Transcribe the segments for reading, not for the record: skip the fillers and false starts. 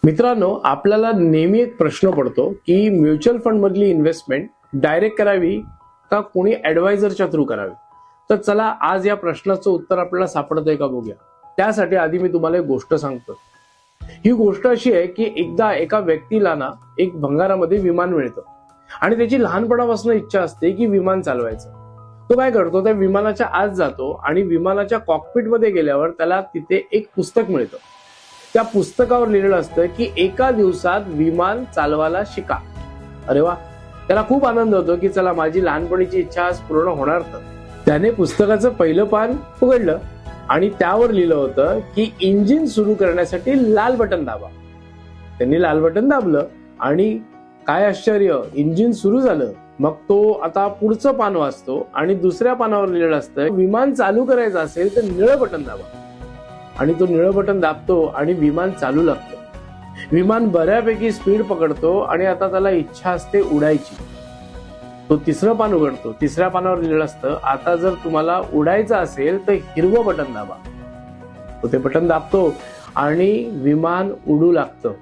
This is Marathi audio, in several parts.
मित्रांनो, आपल्याला नेहमी एक प्रश्न पडतो की म्युच्युअल फंड मधली इन्व्हेस्टमेंट डायरेक्ट करावी का कोणी ऍडवायझरच्या थ्रू करावी. तर चला आज या प्रश्नाचं उत्तर आपल्याला सापडतंय का बघूया. त्यासाठी आधी मी तुम्हाला एक गोष्ट सांगतो. ही गोष्ट अशी आहे की एकदा एका व्यक्तीला ना एक भंगारामध्ये विमान मिळतं आणि त्याची लहानपणापासून इच्छा असते की विमान चालवायचं. तो काय करतो, त्या विमानाच्या आत जातो आणि विमानाच्या कॉकपिट मध्ये गेल्यावर त्याला तिथे एक पुस्तक मिळतं. त्या पुस्तकावर लिहिलेलं असतं की एका दिवसात विमान चालवायला शिका. अरे वा, त्याला खूप आनंद होतो की चला माझी लहानपणीची इच्छा आज पूर्ण होणार. तर त्याने पुस्तकाचं पहिलं पान उघडलं आणि त्यावर लिहिलं होतं की इंजिन सुरू करण्यासाठी लाल बटन दाबा. त्यांनी लाल बटन दाबलं आणि काय आश्चर्य, इंजिन सुरू झालं. मग तो आता पुढचं पान वाचतो आणि दुसऱ्या पानावर लिहिलेलं असतं विमान चालू करायचं असेल तर निळं बटन दाबा. आणि तो निळं बटन दाबतो आणि विमान चालू लागतं. विमान बऱ्यापैकी स्पीड पकडतो आणि आता त्याला इच्छा असते उडायची. तो तिसरं पान उघडतो. तिसऱ्या पानावर लिहिलेलं असतं आता जर तुम्हाला उडायचं असेल तर हिरवं बटन दाबा. तो ते बटन दाबतो आणि विमान उडू लागतं.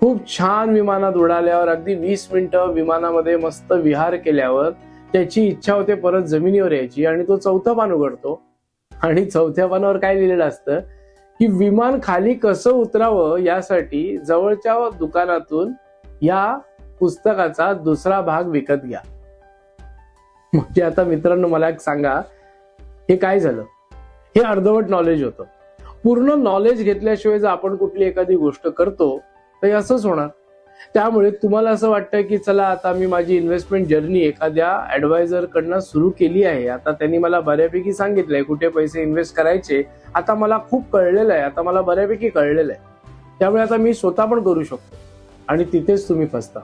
खूप छान विमानात उडाल्यावर अगदी 20 मिनिटं विमानामध्ये मस्त विहार केल्यावर त्याची इच्छा होते परत जमिनीवर यायची आणि तो चौथं पान उघडतो आणि चौथ्या पानावर काय लिहिलेलं असतं की विमान खाली कसं उतरावं यासाठी जवळच्या दुकानातून या पुस्तकाचा दुसरा भाग विकत घ्या. म्हणजे आता मित्रांनो मला एक सांगा, हे काय झालं? हे अर्धवट नॉलेज होतं. पूर्ण नॉलेज घेतल्याशिवाय जर आपण कुठली एखादी गोष्ट करतो तर असंच होणार. त्यामुळे तुम्हाला असं वाटतं की चला आता मी माझी इन्व्हेस्टमेंट जर्नी एखाद्या ऍडवायझर कडनं सुरू केली आहे. आता त्यांनी मला बऱ्यापैकी सांगितलंय कुठे पैसे इन्व्हेस्ट करायचे. आता मला खूप कळलेलं आहे, आता मला बऱ्यापैकी कळलेलं आहे. त्यामुळे आता मी स्वतः पण करू शकतो. आणि तिथेच तुम्ही फसता.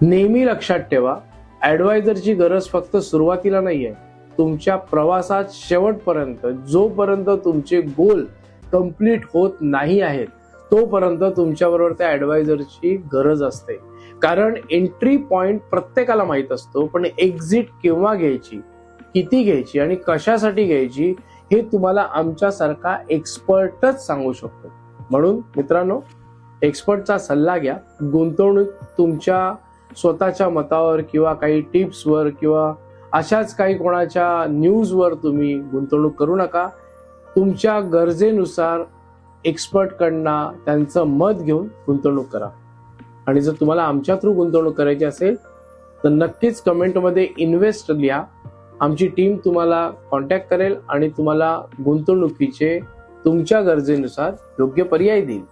नेहमी लक्षात ठेवा, ऍडवायझरची गरज फक्त सुरुवातीला नाहीये, तुमच्या प्रवासात शेवटपर्यंत. जोपर्यंत तुमचे गोल कम्प्लीट होत नाही आहेत तोपर्यंत तुमच्याबरोबर त्या ऍडवायझरची गरज असते. कारण एंट्री पॉइंट प्रत्येकाला माहित असतो, पण एक्झिट केव्हा घ्यायची, किती घ्यायची आणि कशासाठी घ्यायची हे तुम्हाला आमच्यासारखा एक्सपर्टच सांगू शकतो. म्हणून मित्रांनो, एक्सपर्टचा सल्ला घ्या. गुंतवणूक तुमच्या स्वतःच्या मतावर किंवा काही टिप्सवर किंवा अशाच काही कोणाच्या न्यूजवर तुम्ही गुंतवणूक करू नका. तुमच्या गरजेनुसार एक्सपर्ट कडनं त्यांचं मत घेऊन गुंतवणूक करा. आणि जर तुम्हाला आमच्या थ्रू गुंतवणूक करायची असेल तर नक्कीच कमेंटमध्ये इन्व्हेस्ट लिहा. आमची टीम तुम्हाला कॉन्टॅक्ट करेल आणि तुम्हाला गुंतवणुकीचे तुमच्या गरजेनुसार योग्य पर्याय देईल.